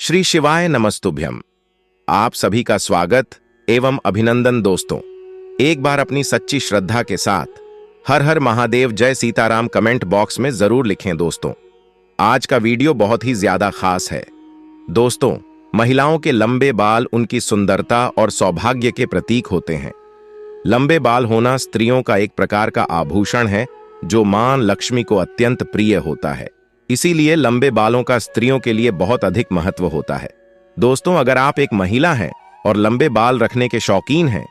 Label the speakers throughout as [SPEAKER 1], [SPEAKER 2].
[SPEAKER 1] श्री शिवाय नमस्तुभ्यम। आप सभी का स्वागत एवं अभिनंदन दोस्तों। एक बार अपनी सच्ची श्रद्धा के साथ हर हर महादेव जय सीताराम कमेंट बॉक्स में जरूर लिखें दोस्तों। आज का वीडियो बहुत ही ज्यादा खास है दोस्तों। महिलाओं के लंबे बाल उनकी सुंदरता और सौभाग्य के प्रतीक होते हैं। लंबे बाल होना स्त्रियों का एक प्रकार का आभूषण है जो मां लक्ष्मी को अत्यंत प्रिय होता है। इसीलिए लंबे बालों का स्त्रियों के लिए बहुत अधिक महत्व होता है। दोस्तों, अगर आप एक महिला हैं और लंबे बाल रखने के शौकीन हैं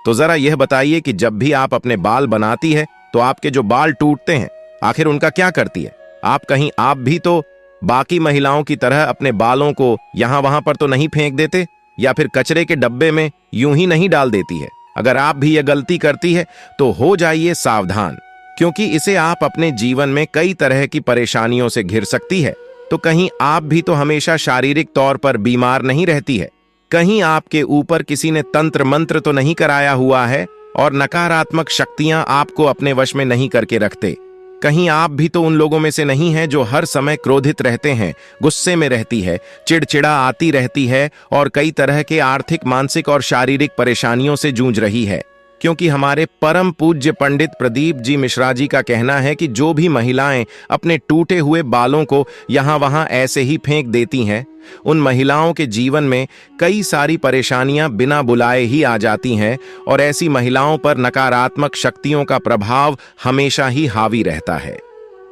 [SPEAKER 1] तो जरा यह बताइए कि जब भी आप अपने बाल बनाती है तो आपके जो बाल टूटते हैं आखिर उनका क्या करती है? आप भी तो बाकी महिलाओं की तरह अपने बालों को यहां वहां पर तो नहीं फेंक देते या फिर कचरे के डब्बे में यूं ही नहीं डाल देती है। अगर आप भी यह गलती करती है तो हो जाइए सावधान, क्योंकि इसे आप अपने जीवन में कई तरह की परेशानियों से घिर सकती है। तो कहीं आप भी तो हमेशा शारीरिक तौर पर बीमार नहीं रहती है? कहीं आपके ऊपर किसी ने तंत्र मंत्र तो नहीं कराया हुआ है और नकारात्मक शक्तियां आपको अपने वश में नहीं करके रखते? कहीं आप भी तो उन लोगों में से नहीं हैं जो हर समय क्रोधित रहते हैं, गुस्से में रहती है, चिड़चिड़ा आती रहती है और कई तरह के आर्थिक, मानसिक और शारीरिक परेशानियों से जूझ रही है? क्योंकि हमारे परम पूज्य पंडित प्रदीप जी मिश्रा जी का कहना है कि जो भी महिलाएं अपने टूटे हुए बालों को यहां वहां ऐसे ही फेंक देती हैं, उन महिलाओं के जीवन में कई सारी परेशानियां बिना बुलाए ही आ जाती हैं और ऐसी महिलाओं पर नकारात्मक शक्तियों का प्रभाव हमेशा ही हावी रहता है।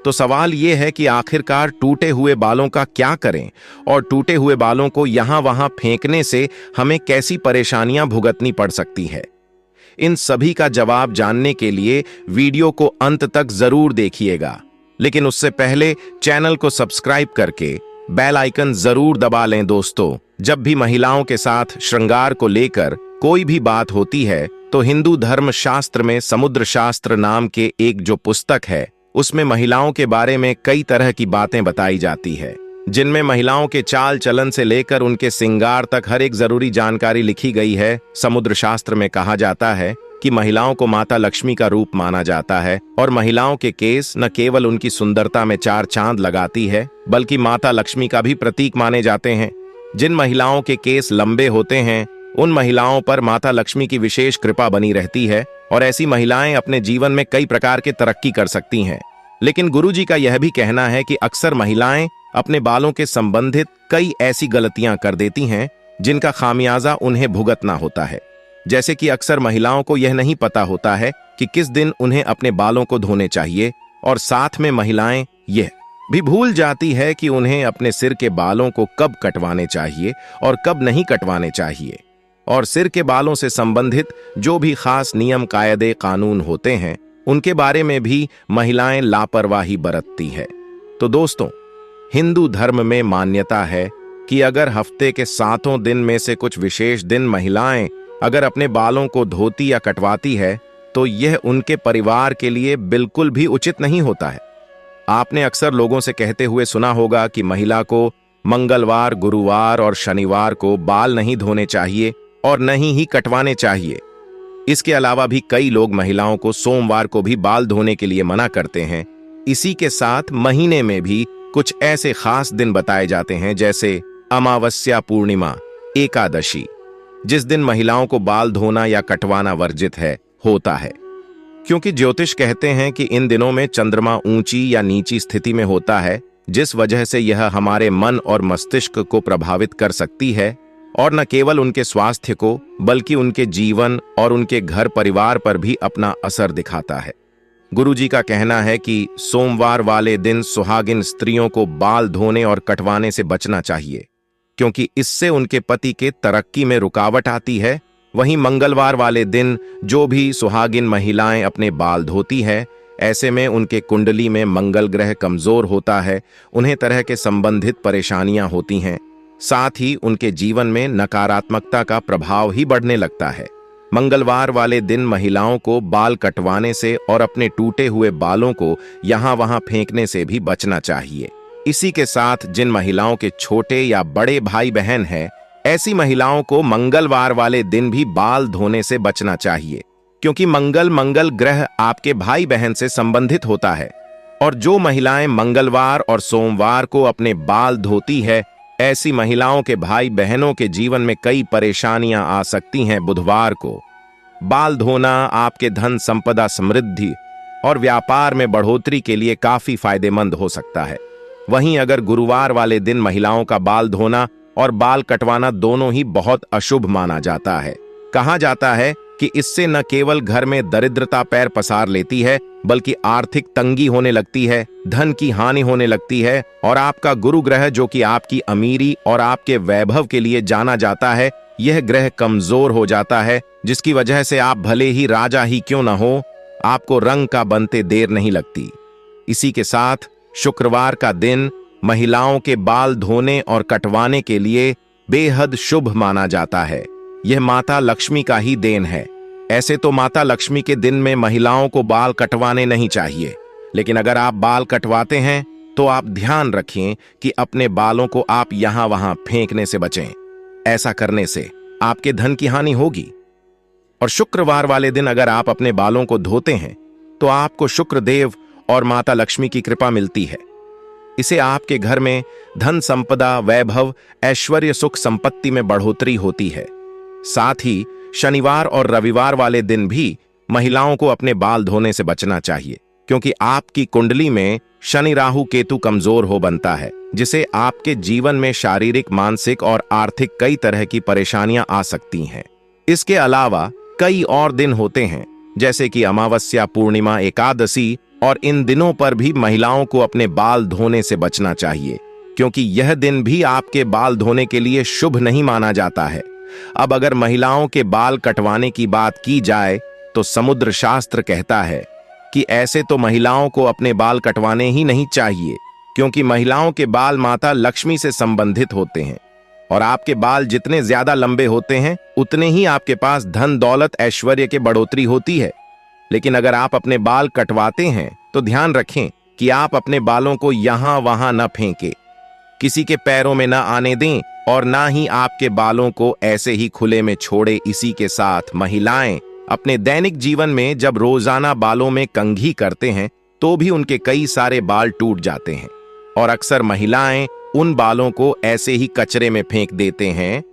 [SPEAKER 1] तो सवाल यह है कि आखिरकार टूटे हुए बालों का क्या करें और टूटे हुए बालों को यहां वहां फेंकने से हमें कैसी परेशानियां भुगतनी पड़ सकती है? इन सभी का जवाब जानने के लिए वीडियो को अंत तक जरूर देखिएगा, लेकिन उससे पहले चैनल को सब्सक्राइब करके बेल आइकन जरूर दबा लें दोस्तों। जब भी महिलाओं के साथ श्रृंगार को लेकर कोई भी बात होती है तो हिंदू धर्म शास्त्र में समुद्र शास्त्र नाम के एक जो पुस्तक है उसमें महिलाओं के बारे में कई तरह की बातें बताई जाती है, जिनमें महिलाओं के चाल चलन से लेकर उनके श्रृंगार तक हर एक जरूरी जानकारी लिखी गई है। समुद्र शास्त्र में कहा जाता है कि महिलाओं को माता लक्ष्मी का रूप माना जाता है और महिलाओं के केस न केवल उनकी सुंदरता में चार चांद लगाती है बल्कि माता लक्ष्मी का भी प्रतीक माने जाते हैं। जिन महिलाओं के केस लंबे होते हैं उन महिलाओं पर माता लक्ष्मी की विशेष कृपा बनी रहती है और ऐसी महिलाएं अपने जीवन में कई प्रकार के तरक्की कर सकती हैं। लेकिन गुरुजी का यह भी कहना है कि अक्सर महिलाएं अपने बालों के संबंधित कई ऐसी गलतियां कर देती हैं जिनका खामियाजा उन्हें भुगतना होता है। जैसे कि अक्सर महिलाओं को यह नहीं पता होता है कि किस दिन उन्हें अपने बालों को धोने चाहिए और साथ में महिलाएं यह भी भूल जाती है कि उन्हें अपने सिर के बालों को कब कटवाने चाहिए और कब नहीं कटवाने चाहिए। और सिर के बालों से संबंधित जो भी खास नियम कायदे कानून होते हैं उनके बारे में भी महिलाएं लापरवाही बरतती है। तो दोस्तों, हिंदू धर्म में मान्यता है कि अगर हफ्ते के 7 दिन में से कुछ विशेष दिन महिलाएं अगर अपने बालों को धोती या कटवाती है तो यह उनके परिवार के लिए बिल्कुल भी उचित नहीं होता है। आपने अक्सर लोगों से कहते हुए सुना होगा कि महिला को मंगलवार, गुरुवार और शनिवार को बाल नहीं धोने चाहिए और नहीं ही कटवाने चाहिए। इसके अलावा भी कई लोग महिलाओं को सोमवार को भी बाल धोने के लिए मना करते हैं। इसी के साथ महीने में भी कुछ ऐसे खास दिन बताए जाते हैं जैसे अमावस्या, पूर्णिमा, एकादशी, जिस दिन महिलाओं को बाल धोना या कटवाना वर्जित होता है, क्योंकि ज्योतिष कहते हैं कि इन दिनों में चंद्रमा ऊंची या नीची स्थिति में होता है, जिस वजह से यह हमारे मन और मस्तिष्क को प्रभावित कर सकती है और न केवल उनके स्वास्थ्य को बल्कि उनके जीवन और उनके घर परिवार पर भी अपना असर दिखाता है। गुरुजी का कहना है कि सोमवार वाले दिन सुहागिन स्त्रियों को बाल धोने और कटवाने से बचना चाहिए, क्योंकि इससे उनके पति के तरक्की में रुकावट आती है। वहीं मंगलवार वाले दिन जो भी सुहागिन महिलाएं अपने बाल धोती है, ऐसे में उनके कुंडली में मंगल ग्रह कमजोर होता है, उन्हें तरह के संबंधित परेशानियां होती हैं, साथ ही उनके जीवन में नकारात्मकता का प्रभाव ही बढ़ने लगता है। मंगलवार वाले दिन महिलाओं को बाल कटवाने से और अपने टूटे हुए बालों को यहां वहां फेंकने से भी बचना चाहिए। इसी के साथ जिन महिलाओं के छोटे या बड़े भाई बहन हैं, ऐसी महिलाओं को मंगलवार वाले दिन भी बाल धोने से बचना चाहिए, क्योंकि मंगल ग्रह आपके भाई बहन से संबंधित होता है। और जो महिलाएं मंगलवार और सोमवार को अपने बाल धोती है ऐसी महिलाओं के भाई बहनों के जीवन में कई परेशानियां आ सकती हैं। बुधवार को बाल धोना आपके धन संपदा, समृद्धि और व्यापार में बढ़ोतरी के लिए काफी फायदेमंद हो सकता है। वहीं अगर गुरुवार वाले दिन महिलाओं का बाल धोना और बाल कटवाना दोनों ही बहुत अशुभ माना जाता है। कहा जाता है कि इससे न केवल घर में दरिद्रता पैर पसार लेती है, बल्कि आर्थिक तंगी होने लगती है, धन की हानि होने लगती है और आपका गुरु ग्रह, जो कि आपकी अमीरी और आपके वैभव के लिए जाना जाता है, यह ग्रह कमजोर हो जाता है, जिसकी वजह से आप भले ही राजा ही क्यों न हो, आपको रंग का बनते देर नहीं लगती। इसी के साथ शुक्रवार का दिन महिलाओं के बाल धोने और कटवाने के लिए बेहद शुभ माना जाता है। यह माता लक्ष्मी का ही देन है। ऐसे तो माता लक्ष्मी के दिन में महिलाओं को बाल कटवाने नहीं चाहिए, लेकिन अगर आप बाल कटवाते हैं तो आप ध्यान रखें कि अपने बालों को आप यहां वहां फेंकने से बचें। ऐसा करने से आपके धन की हानि होगी। और शुक्रवार वाले दिन अगर आप अपने बालों को धोते हैं तो आपको शुक्रदेव और माता लक्ष्मी की कृपा मिलती है। इसे आपके घर में धन संपदा, वैभव, ऐश्वर्य, सुख संपत्ति में बढ़ोतरी होती है। साथ ही शनिवार और रविवार वाले दिन भी महिलाओं को अपने बाल धोने से बचना चाहिए, क्योंकि आपकी कुंडली में शनि राहु केतु कमजोर हो बनता है, जिसे आपके जीवन में शारीरिक, मानसिक और आर्थिक कई तरह की परेशानियां आ सकती हैं। इसके अलावा कई और दिन होते हैं, जैसे कि अमावस्या, पूर्णिमा, एकादशी, और इन दिनों पर भी महिलाओं को अपने बाल धोने से बचना चाहिए, क्योंकि यह दिन भी आपके बाल धोने के लिए शुभ नहीं माना जाता है। अब अगर महिलाओं के बाल कटवाने की बात की जाए तो समुद्र शास्त्र कहता है कि ऐसे तो महिलाओं को अपने बाल कटवाने ही नहीं चाहिए, क्योंकि महिलाओं के बाल माता लक्ष्मी से संबंधित होते हैं और आपके बाल जितने ज्यादा लंबे होते हैं उतने ही आपके पास धन, दौलत, ऐश्वर्य के बढ़ोतरी होती है। लेकिन अगर आप अपने बाल कटवाते हैं तो ध्यान रखें कि आप अपने बालों को यहां वहां न फेंकें, किसी के पैरों में न आने दें और ना ही आपके बालों को ऐसे ही खुले में छोड़े। इसी के साथ महिलाएं अपने दैनिक जीवन में जब रोजाना बालों में कंघी करते हैं तो भी उनके कई सारे बाल टूट जाते हैं और अक्सर महिलाएं उन बालों को ऐसे ही कचरे में फेंक देते हैं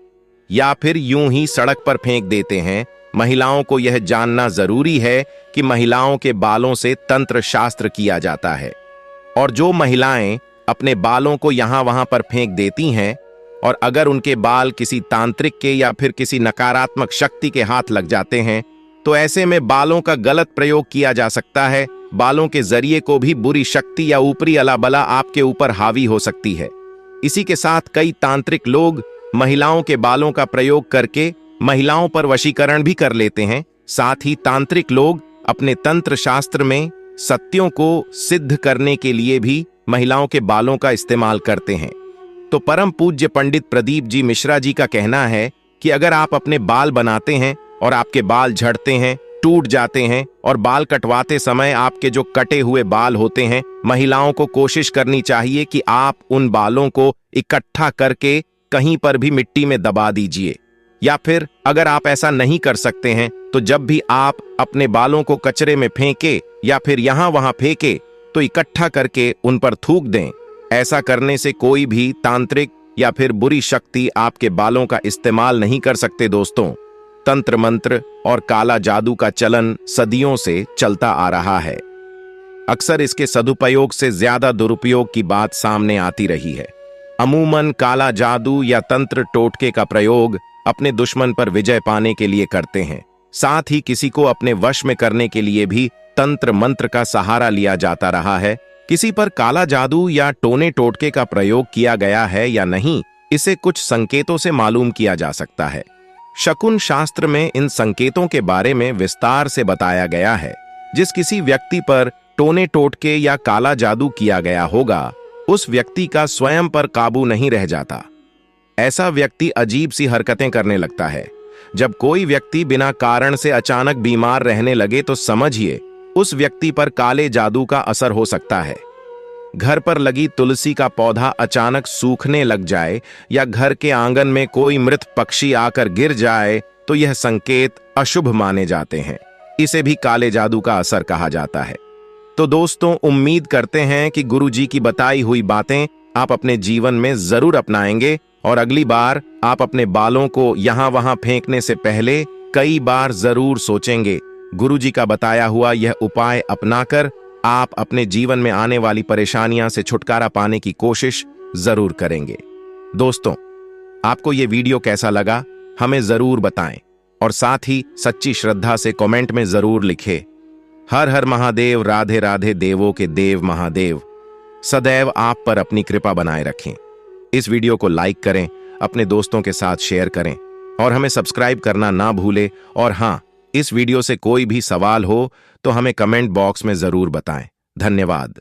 [SPEAKER 1] या फिर यूं ही सड़क पर फेंक देते हैं। महिलाओं को यह जानना जरूरी है कि महिलाओं के बालों से तंत्र शास्त्र किया जाता है और जो महिलाएं अपने बालों को यहां वहां पर फेंक देती हैं और अगर उनके बाल किसी तांत्रिक के या फिर किसी नकारात्मक शक्ति के हाथ लग जाते हैं तो ऐसे में बालों का गलत प्रयोग किया जा सकता है। बालों के जरिए को भी बुरी शक्ति या ऊपरी अलाबला आपके ऊपर हावी हो सकती है। इसी के साथ कई तांत्रिक लोग महिलाओं के बालों का प्रयोग करके महिलाओं पर वशीकरण भी कर लेते हैं। साथ ही तांत्रिक लोग अपने तंत्र शास्त्र में सत्यों को सिद्ध करने के लिए भी महिलाओं के बालों का इस्तेमाल करते हैं। तो परम पूज्य पंडित प्रदीप जी मिश्रा जी का कहना है कि अगर आप अपने बाल बनाते हैं और आपके बाल झड़ते हैं, टूट जाते हैं और बाल कटवाते समय आपके जो कटे हुए बाल होते हैं, महिलाओं को कोशिश करनी चाहिए कि आप उन बालों को इकट्ठा करके कहीं पर भी मिट्टी में दबा दीजिए। या फिर अगर आप ऐसा नहीं कर सकते हैं तो जब भी आप अपने बालों को कचरे में फेंके या फिर यहां वहां फेंके तो इकट्ठा करके उन पर थूक दें। ऐसा करने से कोई भी तांत्रिक या फिर बुरी शक्ति आपके बालों का इस्तेमाल नहीं कर सकते। दोस्तों, तंत्र मंत्र और काला जादू का चलन सदियों से चलता आ रहा है। अक्सर इसके सदुपयोग से ज्यादा दुरुपयोग की बात सामने आती रही है। अमूमन काला जादू या तंत्र टोटके का प्रयोग अपने दुश्मन पर विजय पाने के लिए करते हैं। साथ ही किसी को अपने वश में करने के लिए भी तंत्र मंत्र का सहारा लिया जाता रहा है। किसी पर काला जादू या टोने टोटके का प्रयोग किया गया है या नहीं, इसे कुछ संकेतों से मालूम किया जा सकता है। शकुन शास्त्र में इन संकेतों के बारे में विस्तार से बताया गया है। जिस किसी व्यक्ति पर टोने टोटके या काला जादू किया गया होगा, उस व्यक्ति का स्वयं पर काबू नहीं रह जाता। ऐसा व्यक्ति अजीब सी हरकतें करने लगता है। जब कोई व्यक्ति बिना कारण से अचानक बीमार रहने लगे तो समझिए उस व्यक्ति पर काले जादू का असर हो सकता है। घर पर लगी तुलसी का पौधा अचानक सूखने लग जाए या घर के आंगन में कोई मृत पक्षी आकर गिर जाए तो यह संकेत अशुभ माने जाते हैं। इसे भी काले जादू का असर कहा जाता है। तो दोस्तों, उम्मीद करते हैं कि गुरु जी की बताई हुई बातें आप अपने जीवन में जरूर अपनाएंगे और अगली बार आप अपने बालों को यहां वहां फेंकने से पहले कई बार जरूर सोचेंगे। गुरुजी का बताया हुआ यह उपाय अपनाकर आप अपने जीवन में आने वाली परेशानियां से छुटकारा पाने की कोशिश जरूर करेंगे। दोस्तों, आपको यह वीडियो कैसा लगा हमें जरूर बताएं और साथ ही सच्ची श्रद्धा से कमेंट में जरूर लिखें। हर हर महादेव, राधे राधे, देवों के देव महादेव सदैव आप पर अपनी कृपा बनाए रखें। इस वीडियो को लाइक करें, अपने दोस्तों के साथ शेयर करें और हमें सब्सक्राइब करना ना भूलें। और हां, इस वीडियो से कोई भी सवाल हो तो हमें कमेंट बॉक्स में जरूर बताएं। धन्यवाद।